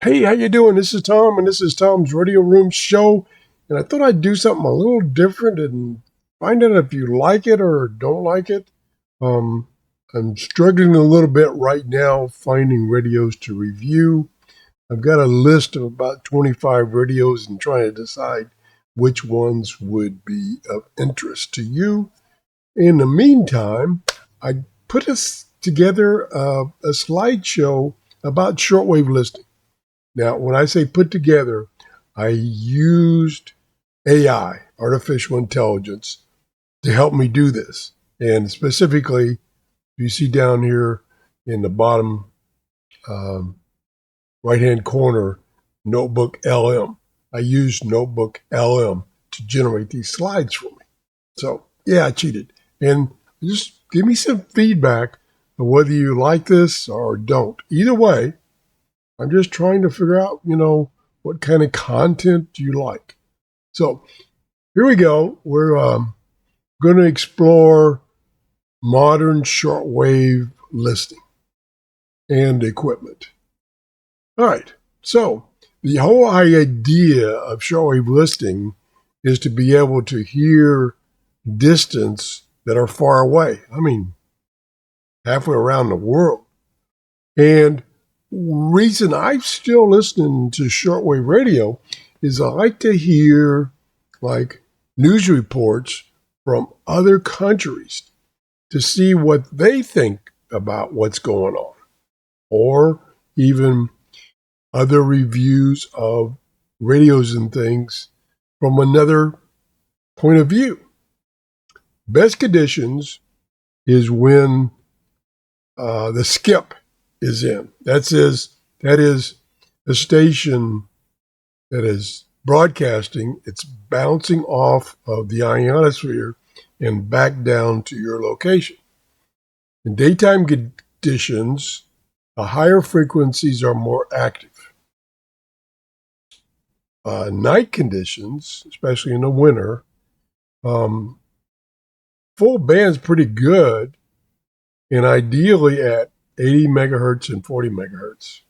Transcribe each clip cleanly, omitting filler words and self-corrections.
Hey, how you doing? This is Tom, and this is Tom's Radio Room Show. And I thought I'd do something a little different and find out if you like it or don't like it. Um, I'm struggling a little bit right now finding radios to review. I've got a list of about 25 radios and trying to decide which ones would be of interest to you. In the meantime, I put us together a slideshow about shortwave listening. Now, when I say put together, I used AI, artificial intelligence, to help me do this. And specifically, you see down here in the bottom um, right hand corner, Notebook LM. I used Notebook LM to generate these slides for me. So, yeah, I cheated. And just give me some feedback of whether you like this or don't. Either way, I'm just trying to figure out, what kind of content do you like? So here we go. We're going to explore modern shortwave listening and equipment. All right. So the whole idea of shortwave listening is to be able to hear distance that are far away. I mean, halfway around the world. And reason I'm still listening to shortwave radio is I like to hear like news reports from other countries to see what they think about what's going on, or even other reviews of radios and things from another point of view. Best conditions is when the skip is in. That is a station that is broadcasting. It's bouncing off of the ionosphere and back down to your location. In daytime conditions, the higher frequencies are more active. Night conditions, especially in the winter, full band's pretty good, and ideally at 80 megahertz and 40 megahertz.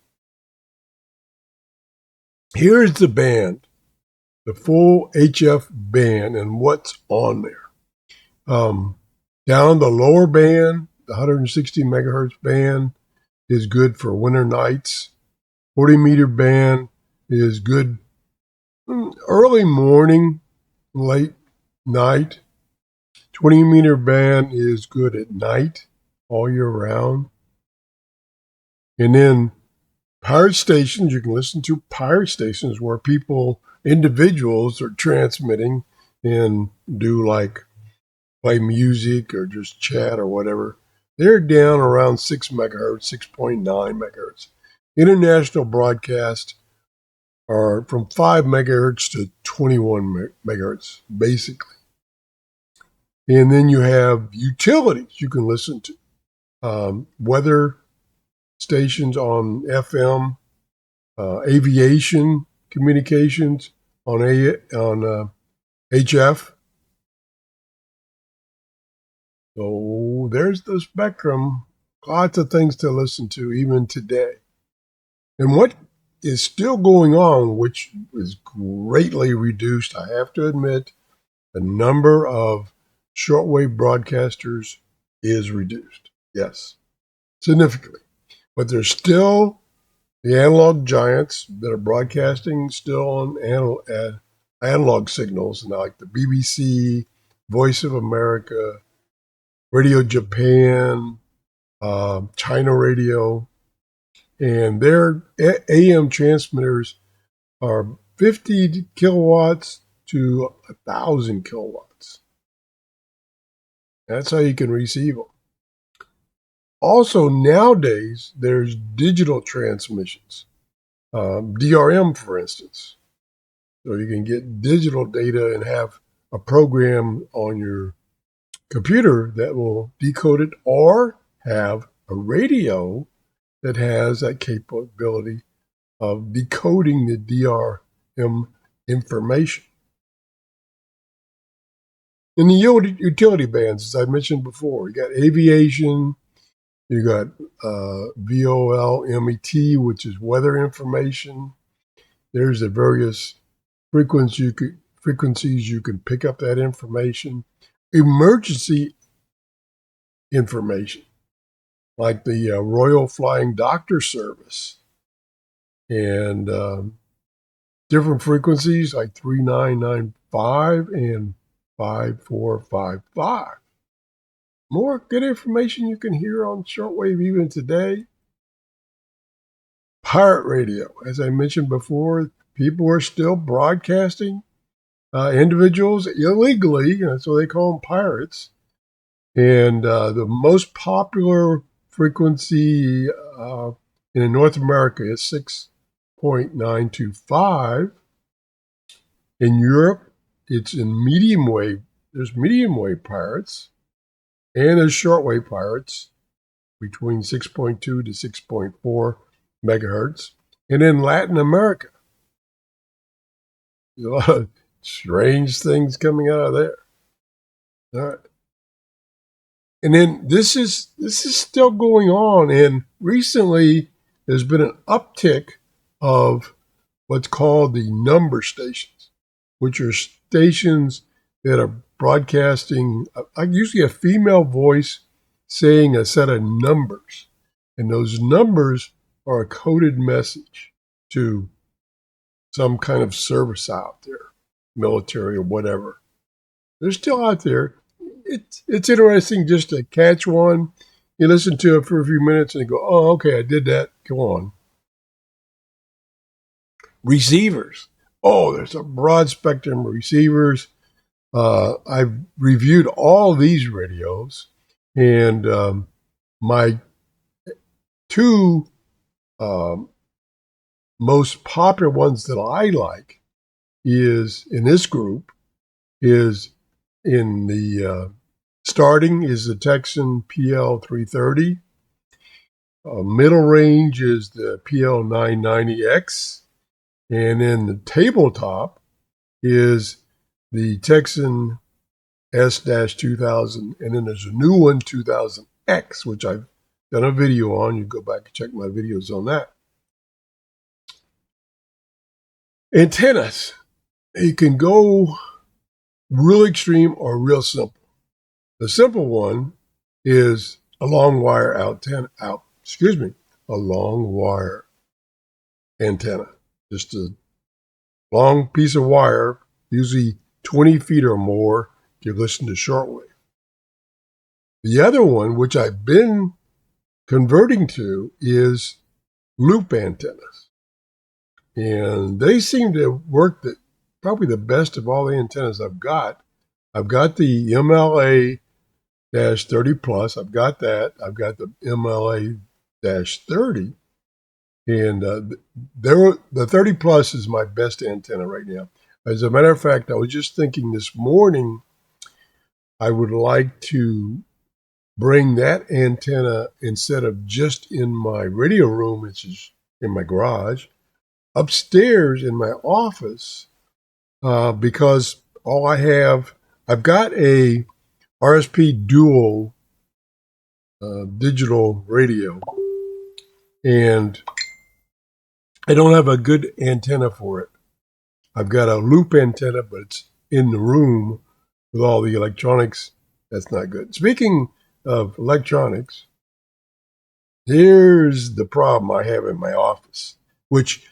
Here's the band, the full HF band, and what's on there. Down the lower band, the 160 megahertz band is good for winter nights. 40 meter band is good early morning, late night. 20 meter band is good at night, all year round. And then pirate stations, you can listen to pirate stations where individuals are transmitting and do like play music or just chat or whatever. They're down around 6 megahertz, 6.9 megahertz. International broadcasts are from 5 megahertz to 21 megahertz, basically. And then you have utilities you can listen to. Weather stations on FM, aviation communications on HF. So there's the spectrum. Lots of things to listen to even today. And what is still going on, which is greatly reduced, I have to admit, the number of shortwave broadcasters is reduced. Yes, significantly. But there's still the analog giants that are broadcasting still on analog signals, like the BBC, Voice of America, Radio Japan, China Radio, and their AM transmitters are 50 kilowatts to 1,000 kilowatts. That's how you can receive them. Also, nowadays, there's digital transmissions, DRM, for instance. So you can get digital data and have a program on your computer that will decode it, or have a radio that has that capability of decoding the DRM information. In the utility bands, as I mentioned before, you got aviation, You got VOLMET, which is weather information. There's the various frequencies you can pick up that information. Emergency information, like the Royal Flying Doctor Service, and different frequencies like 3995 and 5455. More good information you can hear on shortwave even today. Pirate radio, as I mentioned before, people are still broadcasting individuals illegally, so they call them pirates. And the most popular frequency in North America is 6.925. In Europe, it's in medium wave. There's medium wave pirates, and there's shortwave pirates between 6.2 to 6.4 megahertz. And in Latin America, there's a lot of strange things coming out of there. All right. And then this is still going on, and recently there's been an uptick of what's called the number stations, which are stations that are broadcasting usually a female voice saying a set of numbers, and those numbers are a coded message to some kind of service out there, military or whatever. They're still out there. It's interesting just to catch one. You listen to it for a few minutes and you go, oh, okay, I did that. Go on. Receivers. Oh, there's a broad spectrum of receivers. I've reviewed all these radios, and my two most popular ones that I like is in this group is in the starting is the Texan PL330. Middle range is the PL990X. And then the tabletop is the Texan S-2000. And then there's a new one, 2000X, which I've done a video on. You go back and check my videos on that. Antennas. You can go real extreme or real simple. The simple one is a long wire a long wire antenna. Just a long piece of wire, usually 20 feet or more, if you listen to shortwave. The other one, which I've been converting to, is loop antennas. And they seem to work probably the best of all the antennas I've got. I've got the MLA-30 plus. I've got that. I've got the MLA-30. And the 30 plus is my best antenna right now. As a matter of fact, I was just thinking this morning, I would like to bring that antenna, instead of just in my radio room, which is in my garage, upstairs in my office, because I've got a RSP dual digital radio, and I don't have a good antenna for it. I've got a loop antenna, but it's in the room with all the electronics. That's not good. Speaking of electronics, here's the problem I have in my office, which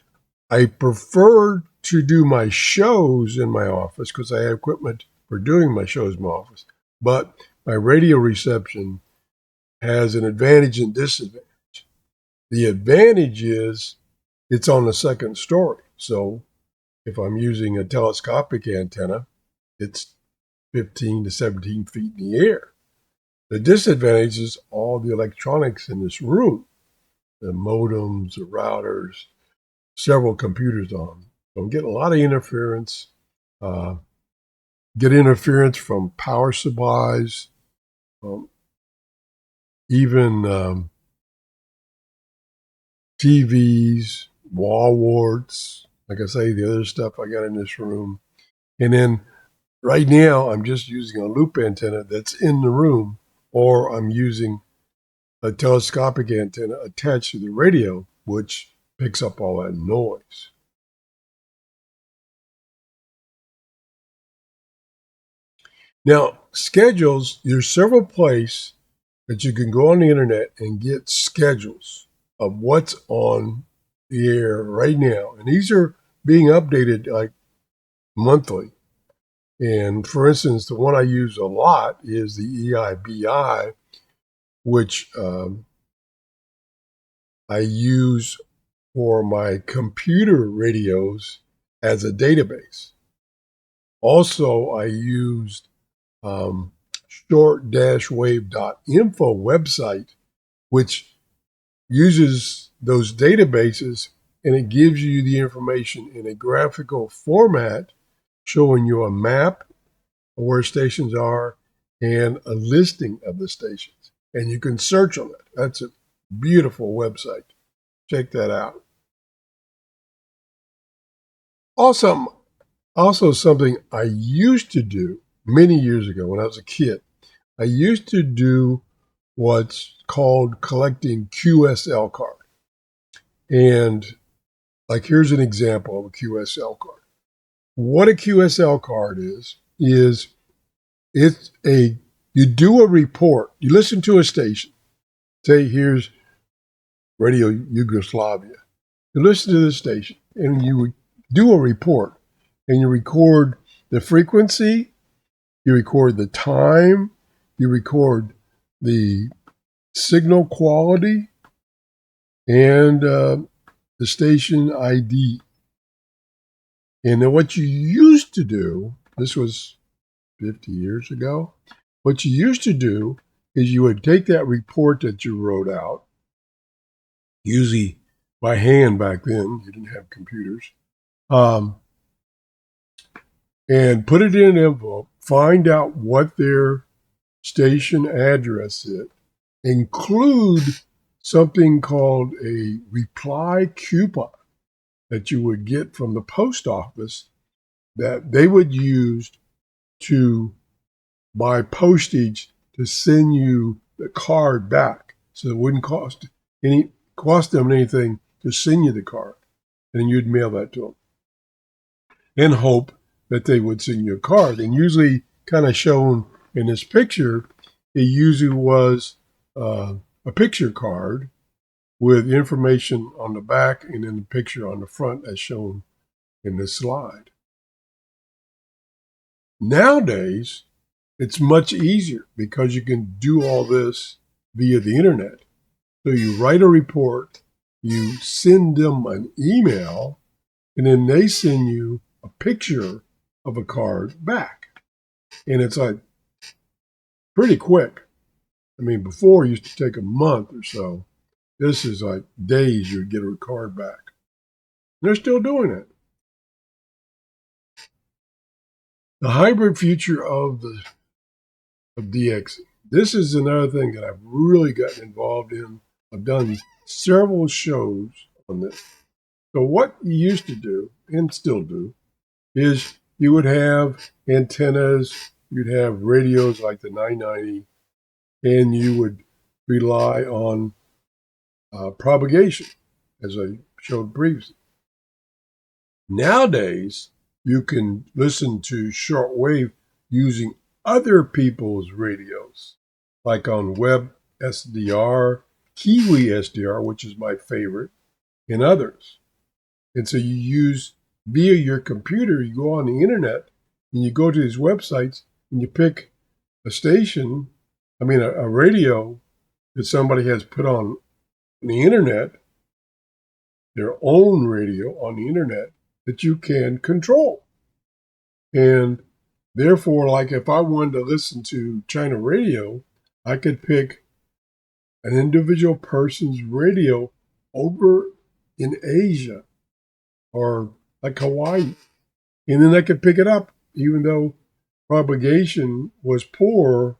I prefer to do my shows in my office because I have equipment for doing my shows in my office. But my radio reception has an advantage and disadvantage. The advantage is it's on the second story. So if I'm using a telescopic antenna, it's 15 to 17 feet in the air. The disadvantage is all the electronics in this room, the modems, the routers, several computers on. So I'm getting a lot of interference. Get interference from power supplies, even TVs, wall warts, like I say, the other stuff I got in this room. And then right now, I'm just using a loop antenna that's in the room, or I'm using a telescopic antenna attached to the radio, which picks up all that noise. Now, schedules, there's several places that you can go on the internet and get schedules of what's on the air right now. And these are being updated like monthly. And for instance, the one I use a lot is the EIBI, which I use for my computer radios as a database. Also, I used short-wave.info website, which uses those databases and it gives you the information in a graphical format showing you a map of where stations are and a listing of the stations. And you can search on it. That's a beautiful website. Check that out. Also something I used to do many years ago when I was a kid, I used to do what's called collecting QSL card. And like, here's an example of a QSL card. What a QSL card is you do a report, you listen to a station, say here's Radio Yugoslavia. You listen to the station and you do a report and you record the frequency, you record the time, you record the signal quality, and the station ID. And then what you used to do, this was 50 years ago, what you used to do is you would take that report that you wrote out, usually by hand back then, you didn't have computers, and put it in an envelope, find out what their station address is, include something called a reply coupon that you would get from the post office that they would use to buy postage to send you the card back. So it wouldn't cost them anything to send you the card. And you'd mail that to them and hope that they would send you a card. And usually kind of shown in this picture, it usually was a picture card with information on the back and then the picture on the front as shown in this slide. Nowadays, it's much easier because you can do all this via the internet. So you write a report, you send them an email, and then they send you a picture of a card back. And it's like pretty quick. I mean, before it used to take a month or so. This is like days you'd get a card back. And they're still doing it. The hybrid future of DXing. This is another thing that I've really gotten involved in. I've done several shows on this. So what you used to do, and still do, is you would have antennas, you'd have radios like the 990, and you would rely on propagation, as I showed previously. Nowadays, you can listen to shortwave using other people's radios, like on Web SDR, Kiwi SDR, which is my favorite, and others. And so you use via your computer, you go on the internet and you go to these websites and you pick a station, a radio that somebody has put on the internet, their own radio on the internet that you can control. And therefore, like if I wanted to listen to China radio, I could pick an individual person's radio over in Asia or like Hawaii. And then I could pick it up, even though propagation was poor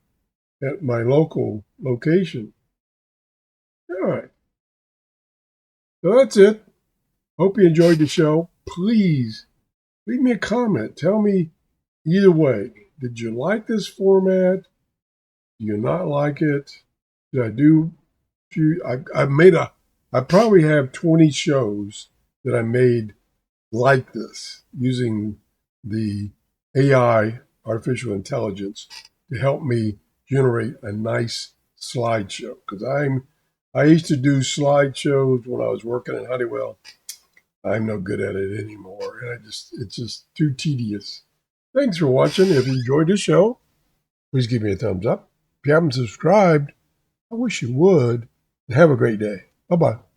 at my local location. All right. So that's it. Hope you enjoyed the show. Please leave me a comment. Tell me either way. Did you like this format? Do you not like it? Did I do I probably have 20 shows that I made like this using the AI, artificial intelligence, to help me generate a nice slideshow. Because I used to do slideshows when I was working in Honeywell. I'm no good at it anymore, and it's just too tedious. Thanks for watching. If you enjoyed the show, please give me a thumbs up. If you haven't subscribed, I wish you would. And have a great day. Bye bye.